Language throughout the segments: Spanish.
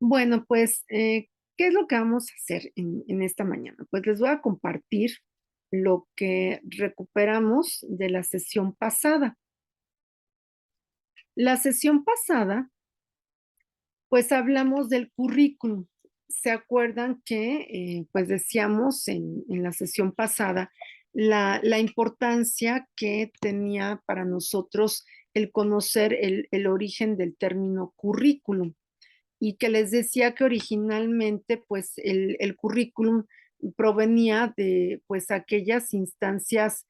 Bueno, pues, ¿qué es lo que vamos a hacer en esta mañana? Pues les voy a compartir lo que recuperamos de la sesión pasada. La sesión pasada, pues hablamos del currículum. ¿Se acuerdan que, pues decíamos en la sesión pasada la importancia que tenía para nosotros el conocer el origen del término currículum? Y que les decía que originalmente, pues, el currículum provenía de, pues, aquellas instancias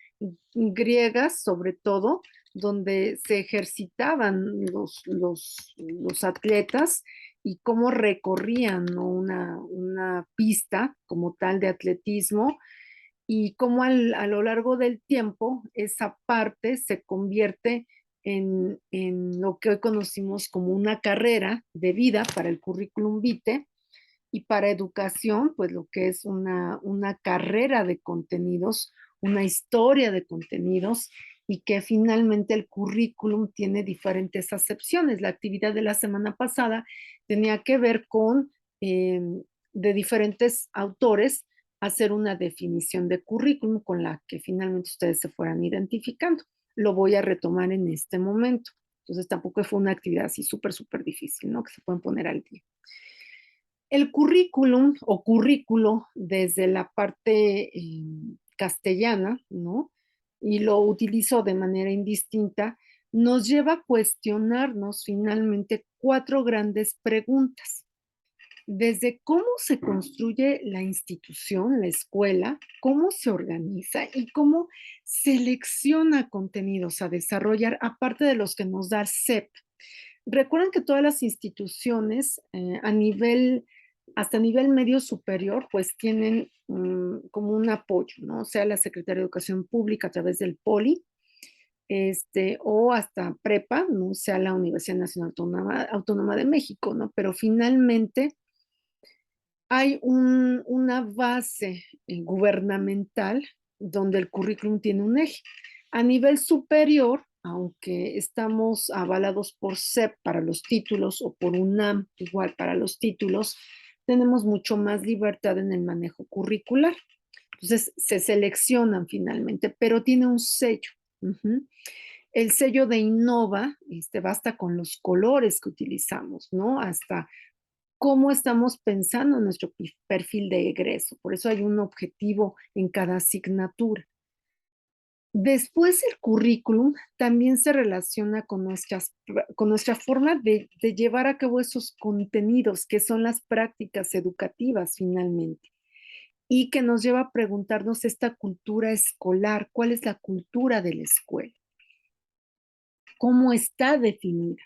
griegas, sobre todo, donde se ejercitaban los atletas y cómo recorrían, ¿no? Una pista como tal de atletismo y cómo a lo largo del tiempo esa parte se convierte en lo que hoy conocimos como una carrera de vida para el currículum vitae y para educación, pues lo que es una carrera de contenidos, una historia de contenidos y que finalmente el currículum tiene diferentes acepciones. La actividad de la semana pasada tenía que ver con, de diferentes autores, hacer una definición de currículum con la que finalmente ustedes se fueran identificando. Lo voy a retomar en este momento. Entonces tampoco fue una actividad así súper, súper difícil, ¿no? Que se pueden poner al día. El currículum o currículo desde la parte castellana, ¿no? Y lo utilizo de manera indistinta, nos lleva a cuestionarnos finalmente cuatro grandes preguntas. Desde cómo se construye la institución, la escuela, cómo se organiza y cómo selecciona contenidos a desarrollar, aparte de los que nos da el CEP. Recuerden que todas las instituciones hasta nivel medio superior, pues tienen como un apoyo, ¿no? O sea, la Secretaría de Educación Pública a través del POLI, o hasta prepa, ¿no? Sea la Universidad Nacional Autónoma de México, ¿no? Pero finalmente hay una base gubernamental donde el currículum tiene un eje. A nivel superior, aunque estamos avalados por CEP para los títulos o por UNAM igual para los títulos, tenemos mucho más libertad en el manejo curricular. Entonces se seleccionan finalmente, pero tiene un sello. Ujú. El sello de Innova, basta con los colores que utilizamos, ¿no? Hasta cómo estamos pensando en nuestro perfil de egreso. Por eso hay un objetivo en cada asignatura. Después el currículum también se relaciona con nuestra forma de llevar a cabo esos contenidos que son las prácticas educativas finalmente y que nos lleva a preguntarnos esta cultura escolar, cuál es la cultura de la escuela, cómo está definida,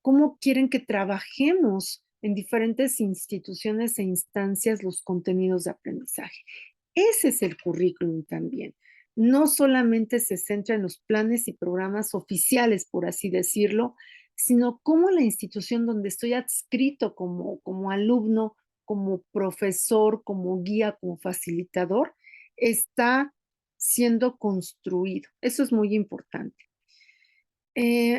cómo quieren que trabajemos en diferentes instituciones e instancias los contenidos de aprendizaje. Ese es el currículum también. No solamente se centra en los planes y programas oficiales, por así decirlo, sino cómo la institución donde estoy adscrito como alumno, como profesor, como guía, como facilitador, está siendo construido. Eso es muy importante.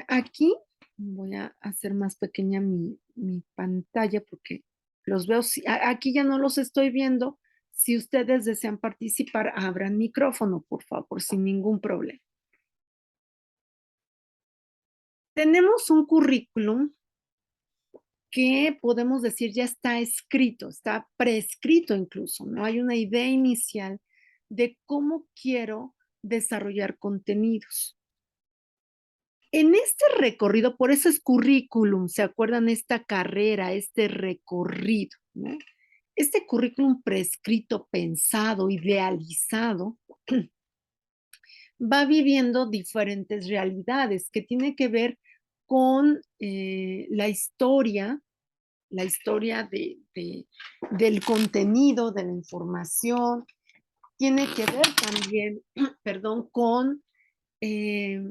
Aquí voy a hacer más pequeña mi pantalla porque los veo, aquí ya no los estoy viendo. Si ustedes desean participar, abran micrófono, por favor, sin ningún problema. Tenemos un currículum que podemos decir ya está escrito, está prescrito incluso, ¿no? Hay una idea inicial de cómo quiero desarrollar contenidos. En este recorrido, por eso es currículum, ¿se acuerdan? Esta carrera, este recorrido, ¿no? Este currículum prescrito, pensado, idealizado, va viviendo diferentes realidades que tiene que ver con la historia del contenido, de la información, tiene que ver también, perdón, con eh,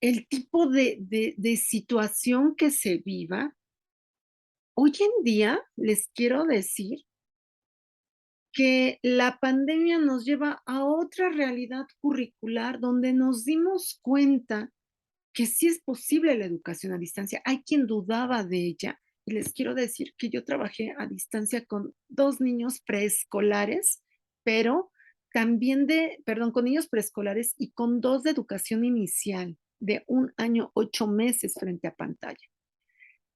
el tipo de situación que se viva. Hoy en día les quiero decir que la pandemia nos lleva a otra realidad curricular donde nos dimos cuenta que sí es posible la educación a distancia. Hay quien dudaba de ella y les quiero decir que yo trabajé a distancia con 2 niños preescolares, pero también con niños preescolares y con 2 de educación inicial, de 1 año, 8 meses frente a pantalla.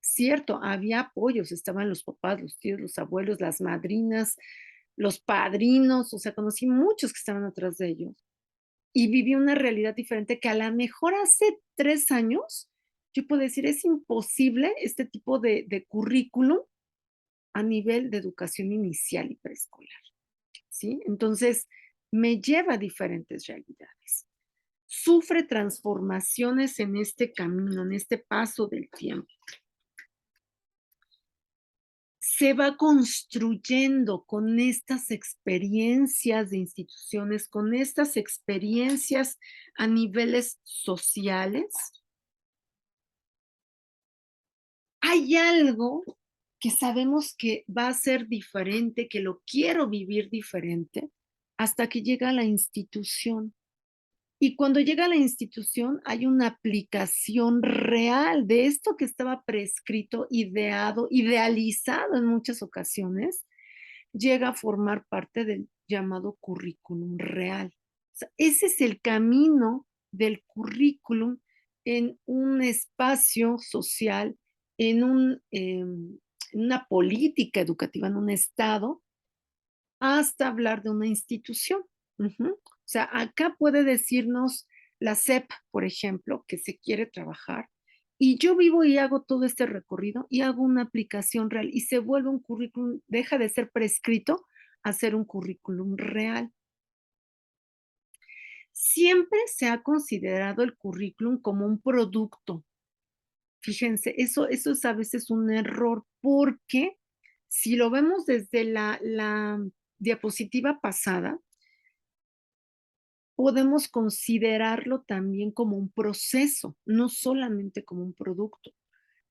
Cierto, había apoyos, estaban los papás, los tíos, los abuelos, las madrinas, los padrinos, o sea, conocí muchos que estaban atrás de ellos y viví una realidad diferente que a la mejor hace 3 años, yo puedo decir, es imposible este tipo de currículum a nivel de educación inicial y preescolar, ¿sí? Entonces, me lleva a diferentes realidades. Sufre transformaciones en este camino, en este paso del tiempo. Se va construyendo con estas experiencias de instituciones, con estas experiencias a niveles sociales. Hay algo que sabemos que va a ser diferente, que lo quiero vivir diferente, hasta que llega a la institución. Y cuando llega a la institución hay una aplicación real de esto que estaba prescrito, ideado, idealizado en muchas ocasiones, llega a formar parte del llamado currículum real. O sea, ese es el camino del currículum en un espacio social, en una política educativa, en un estado, hasta hablar de una institución. O sea, acá puede decirnos la SEP, por ejemplo, que se quiere trabajar, y yo vivo y hago todo este recorrido y hago una aplicación real y se vuelve un currículum, deja de ser prescrito a ser un currículum real. Siempre se ha considerado el currículum como un producto. Fíjense, eso es a veces un error porque si lo vemos desde la diapositiva pasada, podemos considerarlo también como un proceso, no solamente como un producto.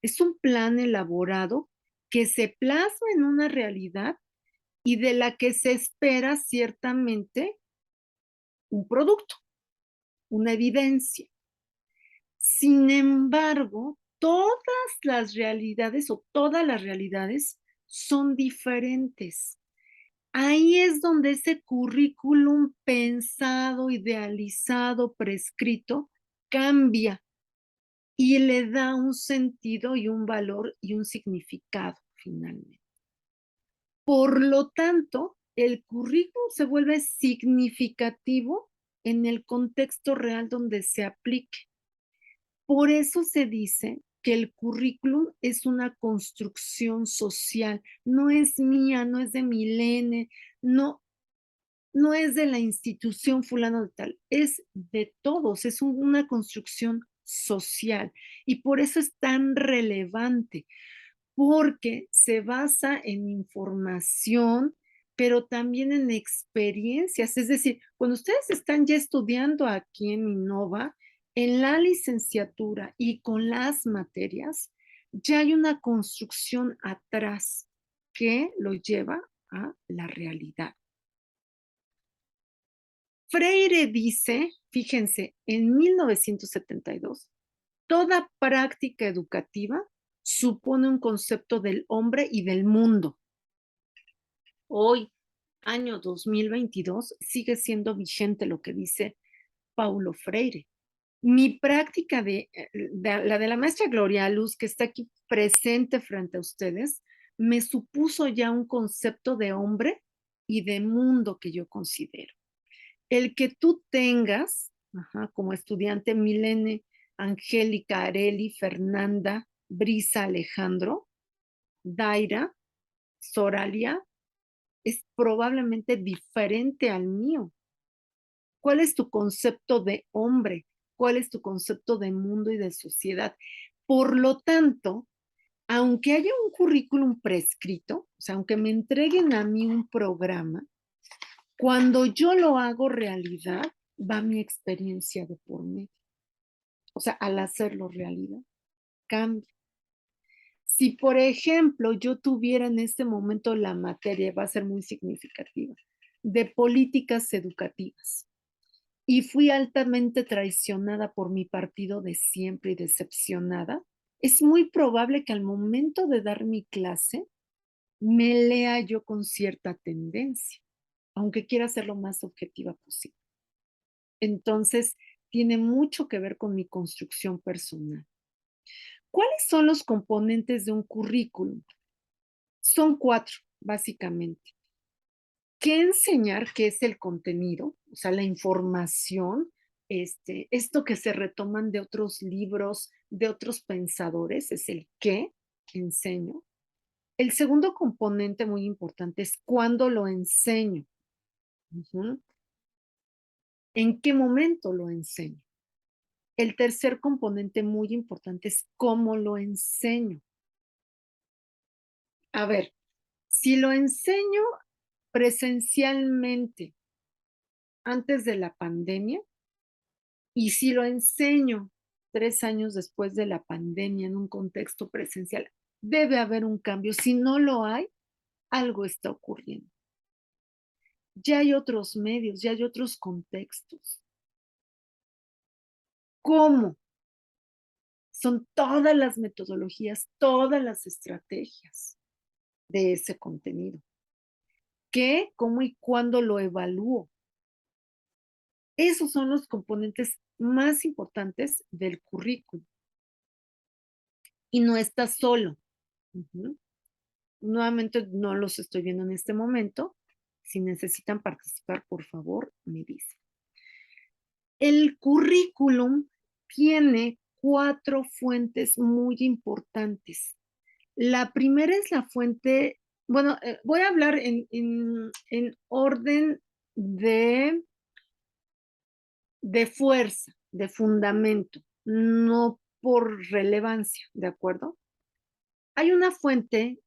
Es un plan elaborado que se plasma en una realidad y de la que se espera ciertamente un producto, una evidencia. Sin embargo, todas las realidades o todas las realidades son diferentes. Ahí es donde ese currículum pensado, idealizado, prescrito, cambia y le da un sentido y un valor y un significado finalmente. Por lo tanto, el currículum se vuelve significativo en el contexto real donde se aplique. Por eso se dice que el currículum es una construcción social, no es mía, no es de Milene, no es de la institución fulano de tal, es de todos, es una construcción social y por eso es tan relevante, porque se basa en información, pero también en experiencias. Es decir, cuando ustedes están ya estudiando aquí en Innova, en la licenciatura y con las materias, ya hay una construcción atrás que lo lleva a la realidad. Freire dice, fíjense, en 1972, toda práctica educativa supone un concepto del hombre y del mundo. Hoy, año 2022, sigue siendo vigente lo que dice Paulo Freire. Mi práctica la de la maestra Gloria Luz, que está aquí presente frente a ustedes, me supuso ya un concepto de hombre y de mundo que yo considero. El que tú tengas, como estudiante, Milene, Angélica, Areli, Fernanda, Brisa, Alejandro, Daira, Soralia, es probablemente diferente al mío. ¿Cuál es tu concepto de hombre? ¿Cuál es tu concepto de mundo y de sociedad? Por lo tanto, aunque haya un currículum prescrito, o sea, aunque me entreguen a mí un programa, cuando yo lo hago realidad, va mi experiencia de por medio. O sea, al hacerlo realidad, cambia. Si, por ejemplo, yo tuviera en este momento la materia, va a ser muy significativa, de políticas educativas, y fui altamente traicionada por mi partido de siempre y decepcionada, es muy probable que al momento de dar mi clase me lea yo con cierta tendencia, aunque quiera ser lo más objetiva posible. Entonces, tiene mucho que ver con mi construcción personal. ¿Cuáles son los componentes de un currículum? Son 4, básicamente. ¿Qué enseñar? ¿Qué es el contenido? O sea, la información, esto que se retoman de otros libros, de otros pensadores, es el qué enseño. El segundo componente muy importante es cuándo lo enseño. Ujú. ¿En qué momento lo enseño? El tercer componente muy importante es cómo lo enseño. A ver, si lo enseño presencialmente antes de la pandemia y si lo enseño 3 años después de la pandemia en un contexto presencial, debe haber un cambio. Si no lo hay, algo está ocurriendo. Ya hay otros medios, ya hay otros contextos. ¿Cómo? Son todas las metodologías, todas las estrategias de ese contenido. ¿Qué, cómo y cuándo lo evalúo? Esos son los componentes más importantes del currículum. Y no está solo. Ujú. Nuevamente no los estoy viendo en este momento. Si necesitan participar, por favor, me dicen. El currículum tiene 4 fuentes muy importantes. La primera es la fuente, bueno, voy a hablar en orden de, de fuerza, de fundamento, no por relevancia, ¿de acuerdo? Hay una fuente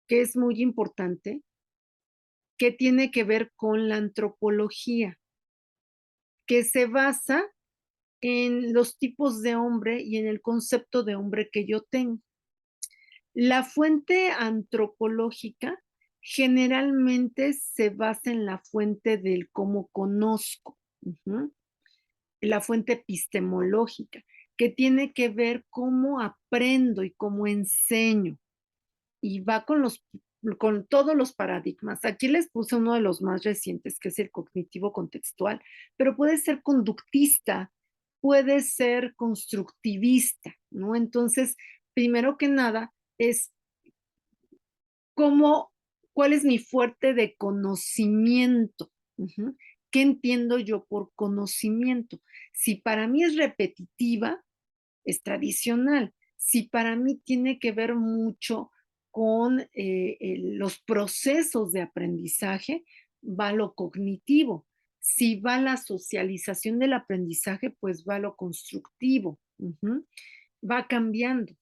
que es muy importante que tiene que ver con la antropología, que se basa en los tipos de hombre y en el concepto de hombre que yo tengo. La fuente antropológica generalmente se basa en la fuente del cómo conozco, ujú, la fuente epistemológica, que tiene que ver cómo aprendo y cómo enseño, y va con todos los paradigmas. Aquí les puse uno de los más recientes, que es el cognitivo contextual, pero puede ser conductista, puede ser constructivista, ¿no? Entonces, primero que nada, es cómo, cuál es mi fuerte de conocimiento. Ujú. ¿Qué entiendo yo por conocimiento? Si para mí es repetitiva, es tradicional. Si para mí tiene que ver mucho con los procesos de aprendizaje, va lo cognitivo. Si va la socialización del aprendizaje, pues va lo constructivo. Ujú. Va cambiando.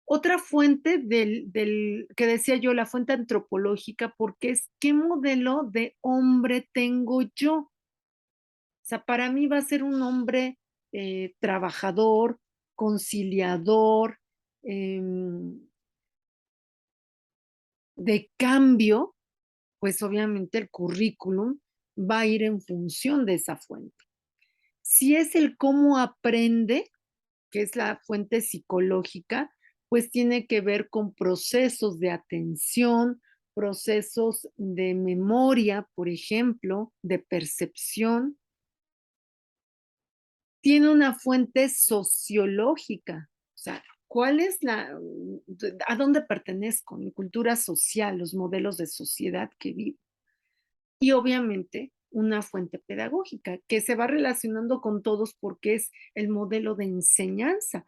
Otra fuente que decía yo, la fuente antropológica, porque es qué modelo de hombre tengo yo. O sea, para mí va a ser un hombre trabajador, conciliador, em, de cambio, pues obviamente el currículum va a ir en función de esa fuente. Si es el cómo aprende, que es la fuente psicológica, pues tiene que ver con procesos de atención, procesos de memoria, por ejemplo, de percepción. Tiene una fuente sociológica, o sea, ¿cuál es a dónde pertenezco? Mi cultura social, los modelos de sociedad que vivo. Y obviamente una fuente pedagógica que se va relacionando con todos porque es el modelo de enseñanza.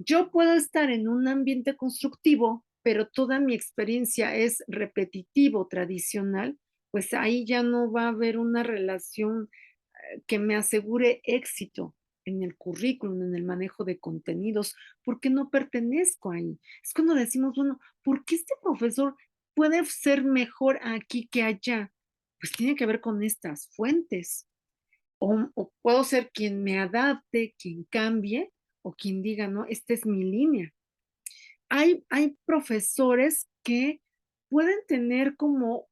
Yo puedo estar en un ambiente constructivo, pero toda mi experiencia es repetitivo, tradicional, pues ahí ya no va a haber una relación que me asegure éxito en el currículum, en el manejo de contenidos, porque no pertenezco ahí. Es cuando decimos, bueno, ¿por qué este profesor puede ser mejor aquí que allá? Pues tiene que ver con estas fuentes. O puedo ser quien me adapte, quien cambie, o quien diga, no, esta es mi línea. Hay profesores que pueden tener como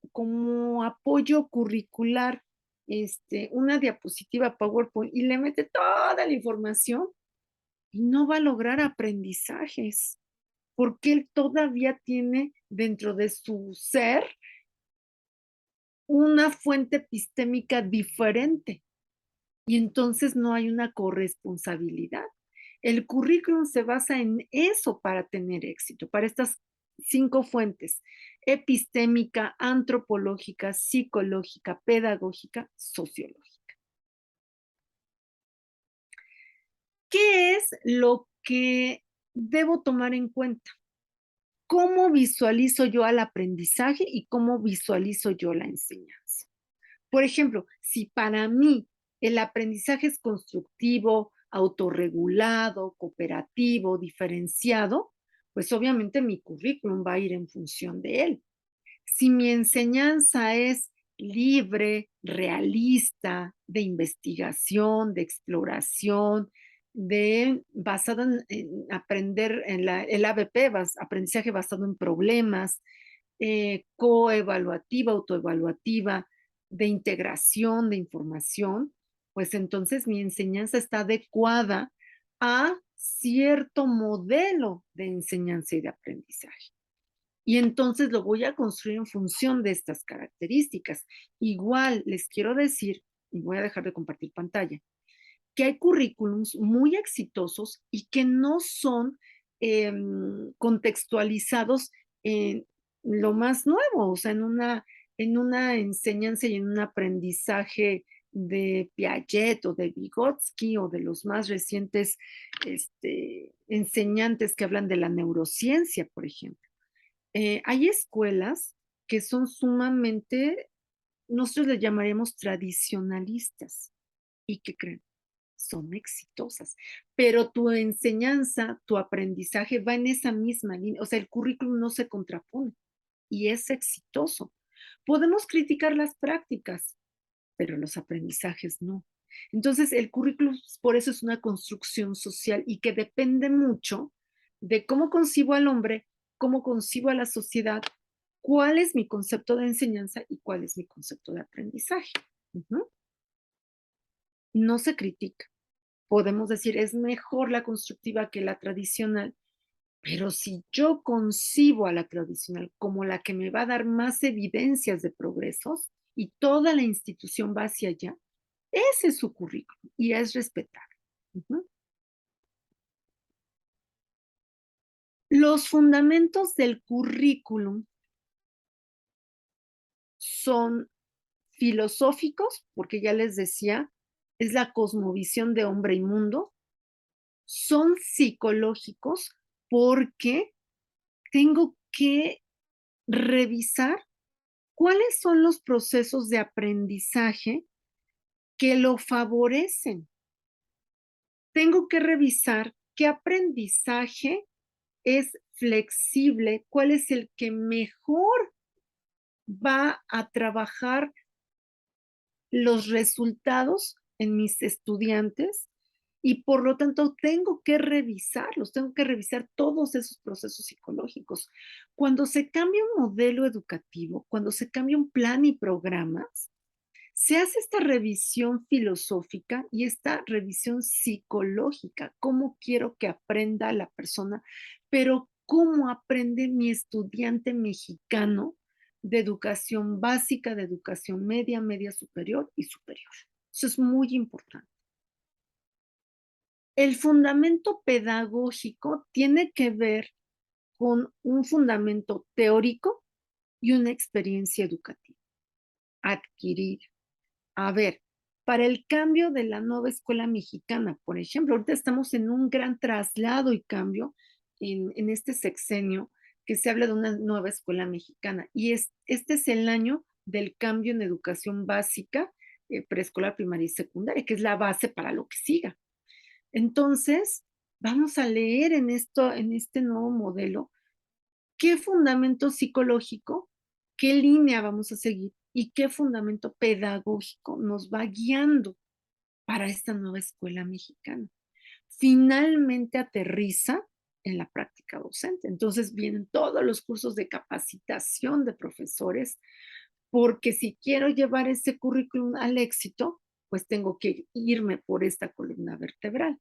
apoyo curricular una diapositiva PowerPoint y le mete toda la información y no va a lograr aprendizajes. porque él todavía tiene dentro de su ser una fuente epistémica diferente y entonces no hay una corresponsabilidad. El currículum se basa en eso para tener éxito, para estas 5 fuentes: epistémica, antropológica, psicológica, pedagógica, sociológica. ¿Qué es lo que debo tomar en cuenta? ¿Cómo visualizo yo al aprendizaje y cómo visualizo yo la enseñanza? Por ejemplo, si para mí el aprendizaje es constructivo, autorregulado, cooperativo, diferenciado, pues obviamente mi currículum va a ir en función de él. Si mi enseñanza es libre, realista, de investigación, de exploración, basada en aprender en el ABP, aprendizaje basado en problemas, coevaluativa, autoevaluativa, de integración de información, pues entonces mi enseñanza está adecuada a cierto modelo de enseñanza y de aprendizaje. Y entonces lo voy a construir en función de estas características. Igual les quiero decir, y voy a dejar de compartir pantalla, que hay currículums muy exitosos y que no son contextualizados en lo más nuevo, o sea, en una enseñanza y en un aprendizaje de Piaget o de Vygotsky o de los más recientes enseñantes que hablan de la neurociencia, por ejemplo. Hay escuelas que son sumamente, nosotros le llamaríamos tradicionalistas. ¿Y qué creen? Son exitosas, pero tu enseñanza, tu aprendizaje va en esa misma línea, o sea, el currículum no se contrapone y es exitoso. Podemos criticar las prácticas, pero los aprendizajes no. Entonces, el currículum por eso es una construcción social y que depende mucho de cómo concibo al hombre, cómo concibo a la sociedad, cuál es mi concepto de enseñanza y cuál es mi concepto de aprendizaje. Ujú. No se critica. Podemos decir, es mejor la constructiva que la tradicional, pero si yo concibo a la tradicional como la que me va a dar más evidencias de progresos y toda la institución va hacia allá, ese es su currículum y es respetable. Ujú. Los fundamentos del currículum son filosóficos, porque ya les decía, es la cosmovisión de hombre y mundo. Son psicológicos porque tengo que revisar cuáles son los procesos de aprendizaje que lo favorecen. Tengo que revisar qué aprendizaje es flexible, cuál es el que mejor va a trabajar los resultados en mis estudiantes y por lo tanto tengo que revisarlos, tengo que revisar todos esos procesos psicológicos. Cuando se cambia un modelo educativo, cuando se cambia un plan y programas, se hace esta revisión filosófica y esta revisión psicológica, cómo quiero que aprenda la persona, pero cómo aprende mi estudiante mexicano de educación básica, de educación media, media superior y superior. Eso es muy importante. El fundamento pedagógico tiene que ver con un fundamento teórico y una experiencia educativa adquirida. A ver, para el cambio de la nueva escuela mexicana, por ejemplo, ahorita estamos en un gran traslado y cambio en este sexenio que se habla de una nueva escuela mexicana y este es el año del cambio en educación básica, preescolar, primaria y secundaria, que es la base para lo que siga. Entonces, vamos a leer en este nuevo modelo qué fundamento psicológico, qué línea vamos a seguir y qué fundamento pedagógico nos va guiando para esta nueva escuela mexicana. Finalmente aterriza en la práctica docente. Entonces vienen todos los cursos de capacitación de profesores, porque si quiero llevar ese currículum al éxito, pues tengo que irme por esta columna vertebral.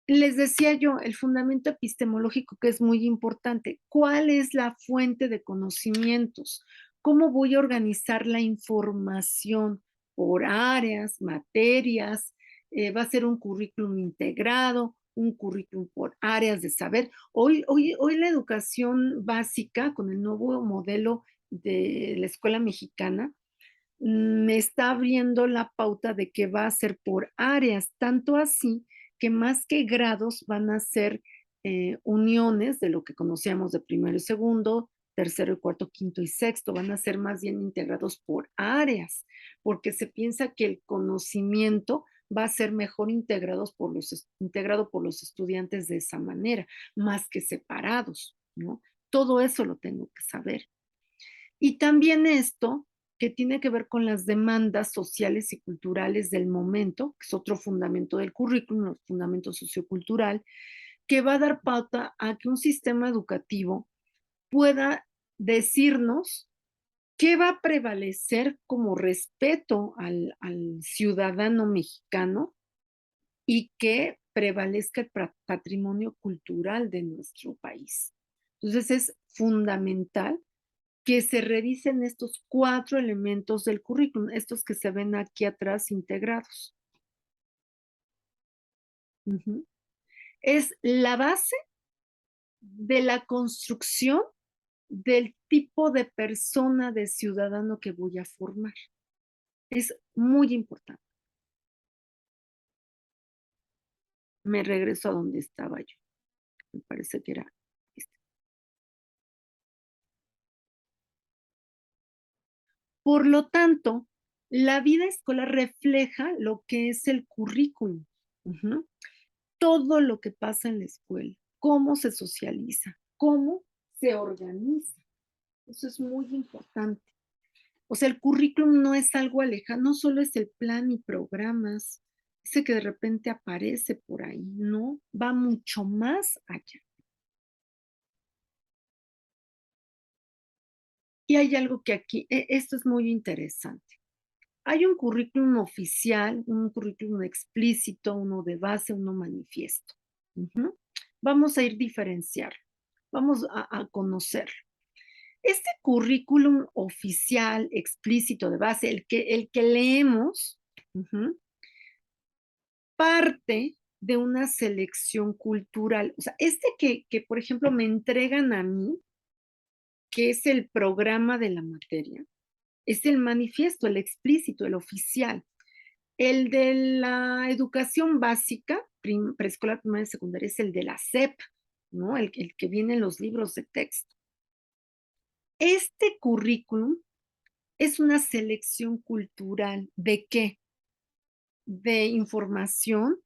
Les decía yo, el fundamento epistemológico que es muy importante. ¿Cuál es la fuente de conocimientos? ¿Cómo voy a organizar la información por áreas, materias? ¿Va a ser un currículum integrado, un currículum por áreas de saber? Hoy la educación básica, con el nuevo modelo de la escuela mexicana, me está abriendo la pauta de que va a ser por áreas, tanto así que más que grados van a ser uniones de lo que conocíamos de primero y segundo, tercero y cuarto, quinto y sexto, van a ser más bien integrados por áreas, porque se piensa que el conocimiento va a ser mejor integrado por los estudiantes de esa manera, más que separados, ¿no? Todo eso lo tengo que saber. Y también esto que tiene que ver con las demandas sociales y culturales del momento, que es otro fundamento del currículum, el fundamento sociocultural, que va a dar pauta a que un sistema educativo pueda decirnos qué va a prevalecer como respeto al ciudadano mexicano y que prevalezca el patrimonio cultural de nuestro país. Entonces es fundamental que se revisen estos 4 elementos del currículum, estos que se ven aquí atrás integrados. Ujú. Es la base de la construcción del tipo de persona, de ciudadano que voy a formar. Es muy importante. Me regreso a donde estaba yo. Me parece que era este. Por lo tanto, la vida escolar refleja lo que es el currículum. Ujú. Todo lo que pasa en la escuela, cómo se socializa, cómo se organiza. Eso es muy importante. O sea, el currículum no es algo alejado, no solo es el plan y programas, ese que de repente aparece por ahí, no, va mucho más allá. Y hay algo que aquí, esto es muy interesante. Hay un currículum oficial, un currículum explícito, uno de base, uno manifiesto. Ujú. Vamos a ir diferenciar, vamos a conocer. Este currículum oficial, explícito de base, el que leemos, ujú, parte de una selección cultural. O sea, por ejemplo, me entregan a mí, que es el programa de la materia, es el manifiesto, el explícito, el oficial. El de la educación básica, preescolar, primaria y secundaria, es el de la SEP, ¿no? El que viene en los libros de texto. Este currículum es una selección cultural. ¿De qué? De información,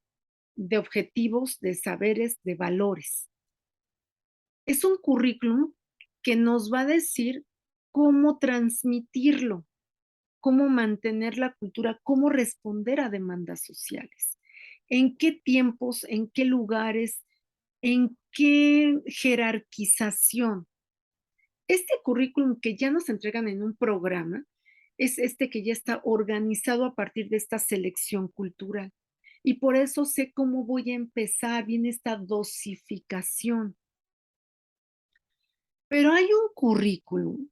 de objetivos, de saberes, de valores. Es un currículum que nos va a decir cómo transmitirlo, cómo mantener la cultura, cómo responder a demandas sociales, en qué tiempos, en qué lugares, en qué jerarquización. Este currículum que ya nos entregan en un programa es este que ya está organizado a partir de esta selección cultural. Y por eso sé cómo voy a empezar, viene esta dosificación. Pero hay un currículum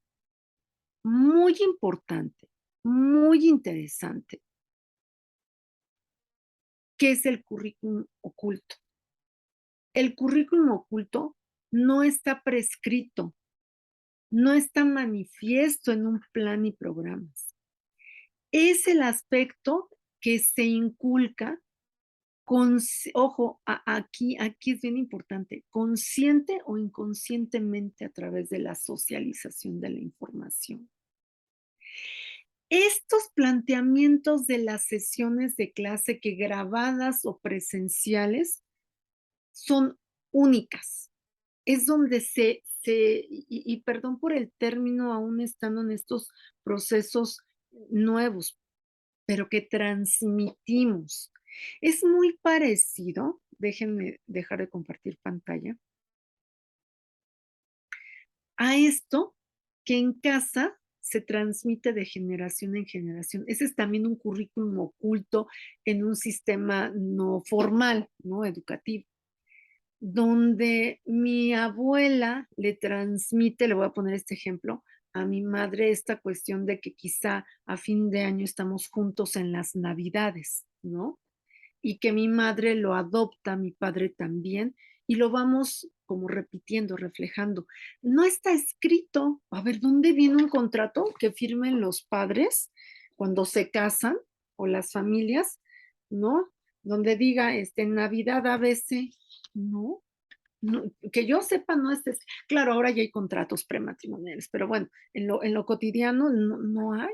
muy importante, muy interesante, que es el currículum oculto. El currículum oculto no está prescrito, no está manifiesto en un plan y programas. Es el aspecto que se inculca, ojo, aquí es bien importante, consciente o inconscientemente a través de la socialización de la información. Estos planteamientos de las sesiones de clase que grabadas o presenciales son únicas. Es donde y perdón por el término, aún estando en estos procesos nuevos, pero que transmitimos. Es muy parecido, déjenme dejar de compartir pantalla, a esto que en casa se transmite de generación en generación. Ese es también un currículum oculto en un sistema no formal, no educativo. donde mi abuela le transmite, le voy a poner este ejemplo, a mi madre esta cuestión de que quizá a fin de año estamos juntos en las Navidades, ¿no? Y que mi madre lo adopta, mi padre también, y lo vamos como repitiendo, reflejando. No está escrito, a ver, ¿dónde viene un contrato que firmen los padres cuando se casan o las familias, ¿no? Donde diga, en Navidad ABC, no, no, que yo sepa, no está claro, ahora ya hay contratos prematrimoniales, pero bueno, en lo cotidiano no hay.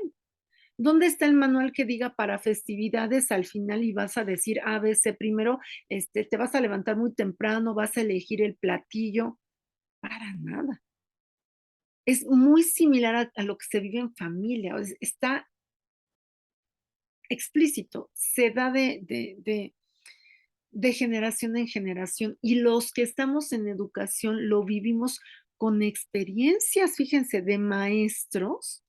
¿Dónde está el manual que diga para festividades al final y vas a decir A, B, C primero, te vas a levantar muy temprano, vas a elegir el platillo? Para nada. Es muy similar a lo que se vive en familia, está explícito, se da de generación en generación y los que estamos en educación lo vivimos con experiencias, fíjense, de maestros.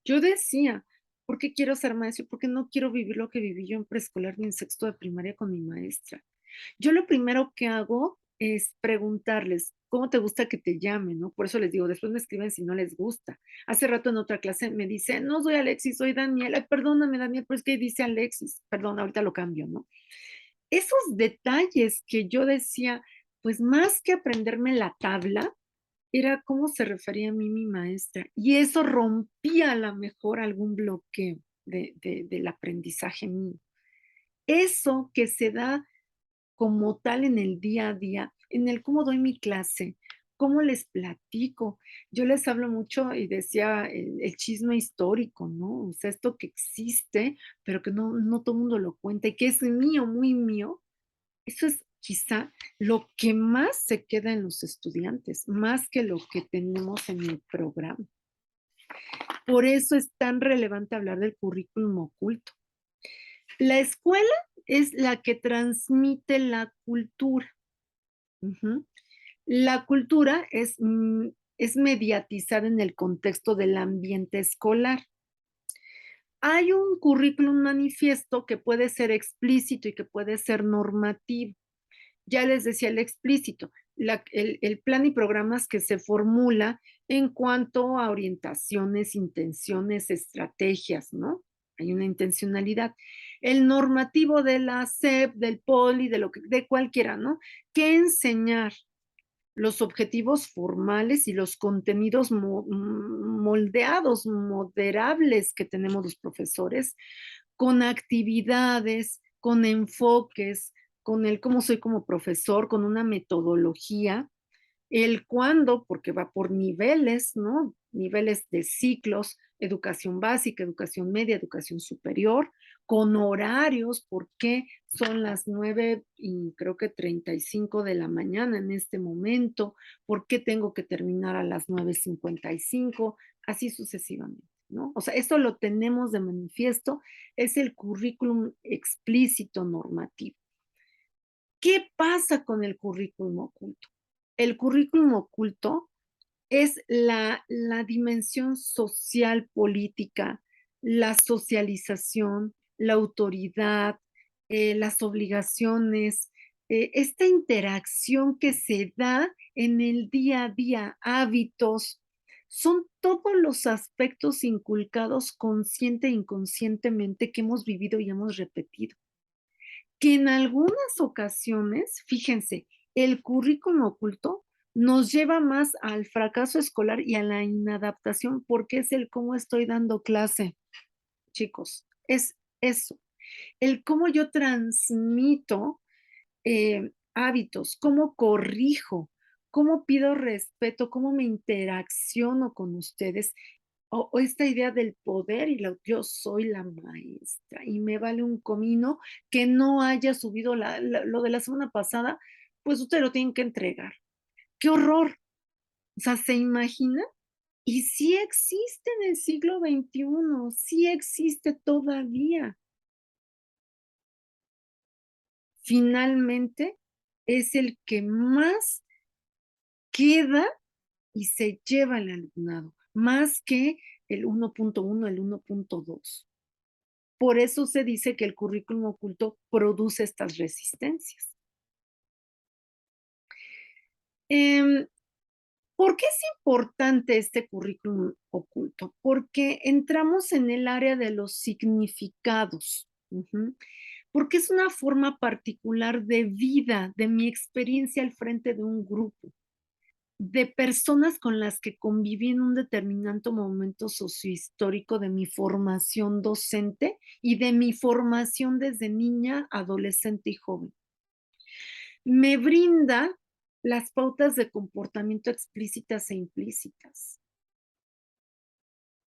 Yo decía, ¿por qué quiero ser maestro? Porque no quiero vivir lo que viví yo en preescolar ni en sexto de primaria con mi maestra. Yo lo primero que hago es preguntarles, ¿cómo te gusta que te llamen? ¿No? Por eso les digo, después me escriben si no les gusta. Hace rato en otra clase me dice, no soy Alexis, soy Daniela. Ay, perdóname, Daniel, pero es que dice Alexis. Perdón, ahorita lo cambio, ¿no? Esos detalles que yo decía, pues más que aprenderme la tabla, era cómo se refería a mí mi maestra. Y eso rompía a lo mejor algún bloqueo del aprendizaje mío. Eso que se da como tal en el día a día, en el cómo doy mi clase, cómo les platico. Yo les hablo mucho y decía el chisme histórico, ¿no? O sea, esto que existe, pero que no todo el mundo lo cuenta y que es mío, muy mío. Eso es quizá lo que más se queda en los estudiantes, más que lo que tenemos en el programa. Por eso es tan relevante hablar del currículum oculto. La escuela es la que transmite la cultura. Ujú. La cultura es mediatizada en el contexto del ambiente escolar. Hay un currículum manifiesto que puede ser explícito y que puede ser normativo. Ya les decía el explícito, el plan y programas que se formula en cuanto a orientaciones, intenciones, estrategias, ¿no? Hay una intencionalidad. El normativo de la SEP, del POLI, de cualquiera, ¿no? ¿Qué enseñar? Los objetivos formales y los contenidos moldeados, moderables que tenemos los profesores, con actividades, con enfoques, con el cómo soy como profesor, con una metodología, el cuándo, porque va por niveles, ¿no? Niveles de ciclos, educación básica, educación media, educación superior, con horarios, por qué son las 9 y creo que 35 de la mañana en este momento, por qué tengo que terminar a las 9:55, así sucesivamente, ¿no? O sea, esto lo tenemos de manifiesto, es el currículum explícito normativo. ¿Qué pasa con el currículum oculto? El currículum oculto es la dimensión social política, la socialización, la autoridad, las obligaciones, esta interacción que se da en el día a día, hábitos, son todos los aspectos inculcados consciente e inconscientemente que hemos vivido y hemos repetido. Que en algunas ocasiones, fíjense, el currículum oculto nos lleva más al fracaso escolar y a la inadaptación, porque es el cómo estoy dando clase, chicos, es eso, el cómo yo transmito hábitos, cómo corrijo, cómo pido respeto, cómo me interacciono con ustedes, o esta idea del poder y yo soy la maestra y me vale un comino que no haya subido lo de la semana pasada, pues usted lo tienen que entregar. ¡Qué horror! O sea, ¿se imagina? Y sí existe en el siglo XXI, sí existe todavía. Finalmente, es el que más queda y se lleva el alumnado, más que el 1.1, el 1.2. Por eso se dice que el currículum oculto produce estas resistencias. Em, ¿Por qué es importante este currículum oculto? Porque entramos en el área de los significados. Ujú. Porque es una forma particular de vida, de mi experiencia al frente de un grupo, de personas con las que conviví en un determinado momento sociohistórico de mi formación docente y de mi formación desde niña, adolescente y joven. Me brinda las pautas de comportamiento explícitas e implícitas,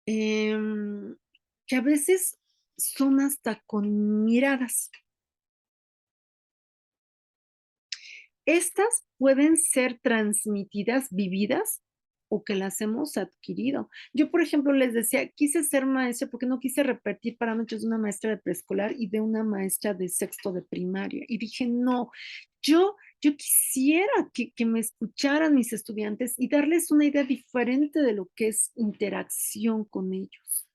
em, que a veces son hasta con miradas. Estas pueden ser transmitidas, vividas o que las hemos adquirido. Yo, por ejemplo, les decía, quise ser maestra porque no quise repetir parámetros de una maestra de preescolar y de una maestra de sexto de primaria. Y dije, no, yo quisiera que me escucharan mis estudiantes y darles una idea diferente de lo que es interacción con ellos.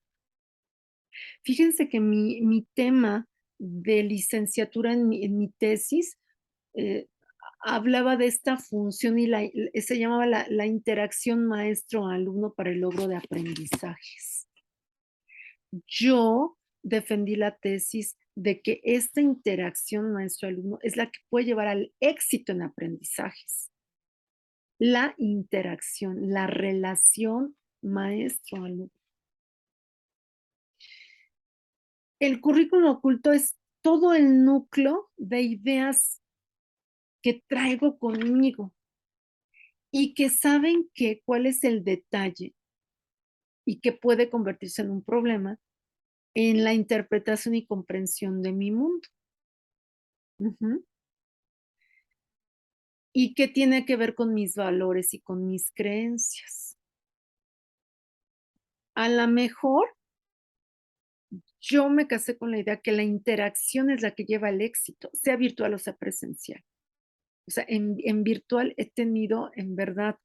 Fíjense que mi tema de licenciatura en mi tesis eh, hablaba de esta función y se llamaba la interacción maestro-alumno para el logro de aprendizajes. Yo defendí la tesis de que esta interacción maestro-alumno es la que puede llevar al éxito en aprendizajes. La interacción, la relación maestro-alumno. El currículum oculto es todo el núcleo de ideas que traigo conmigo y que saben cuál es el detalle y que puede convertirse en un problema en la interpretación y comprensión de mi mundo. Ujú. Y que tiene que ver con mis valores y con mis creencias. A la mejor yo me casé con la idea que la interacción es la que lleva al éxito, sea virtual o sea presencial. O sea, en virtual he tenido en verdad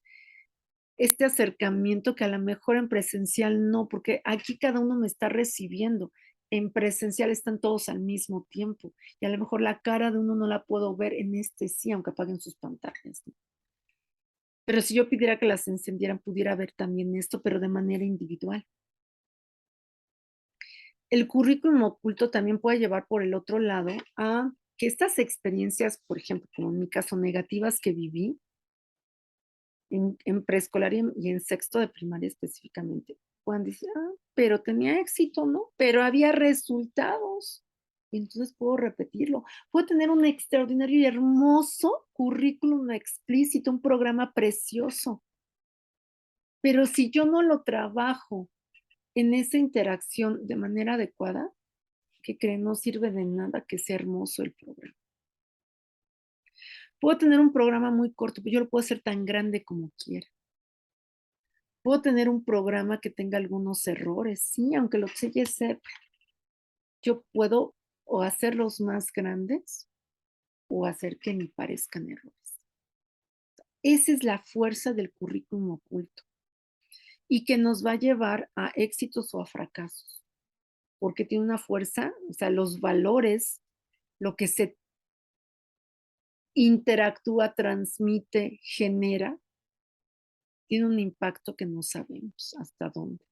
este acercamiento que a lo mejor en presencial no, porque aquí cada uno me está recibiendo. En presencial están todos al mismo tiempo y a lo mejor la cara de uno no la puedo ver, en este sí, aunque apaguen sus pantallas, ¿no? Pero si yo pidiera que las encendieran, pudiera ver también esto, pero de manera individual. El currículum oculto también puede llevar por el otro lado a que estas experiencias, por ejemplo, como en mi caso, negativas que viví, en preescolar y en sexto de primaria específicamente, puedan decir, pero tenía éxito, ¿no? Pero había resultados. Y entonces puedo repetirlo. Puedo tener un extraordinario y hermoso currículum explícito, un programa precioso. Pero si yo no lo trabajo en esa interacción de manera adecuada, ¿qué creen? No sirve de nada que sea hermoso el programa. Puedo tener un programa muy corto, pero yo lo puedo hacer tan grande como quiera. Puedo tener un programa que tenga algunos errores, sí, aunque lo selle sepa. Yo puedo o hacerlos más grandes o hacer que ni parezcan errores. Esa es la fuerza del currículum oculto y que nos va a llevar a éxitos o a fracasos, porque tiene una fuerza, o sea, los valores, lo que se interactúa, transmite, genera, tiene un impacto que no sabemos hasta dónde.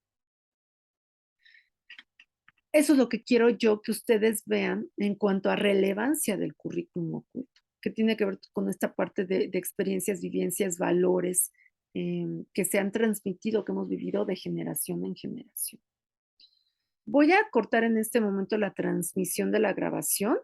Eso es lo que quiero yo que ustedes vean en cuanto a relevancia del currículum oculto, que tiene que ver con esta parte de experiencias, vivencias, valores que se han transmitido, que hemos vivido de generación en generación. Voy a cortar en este momento la transmisión de la grabación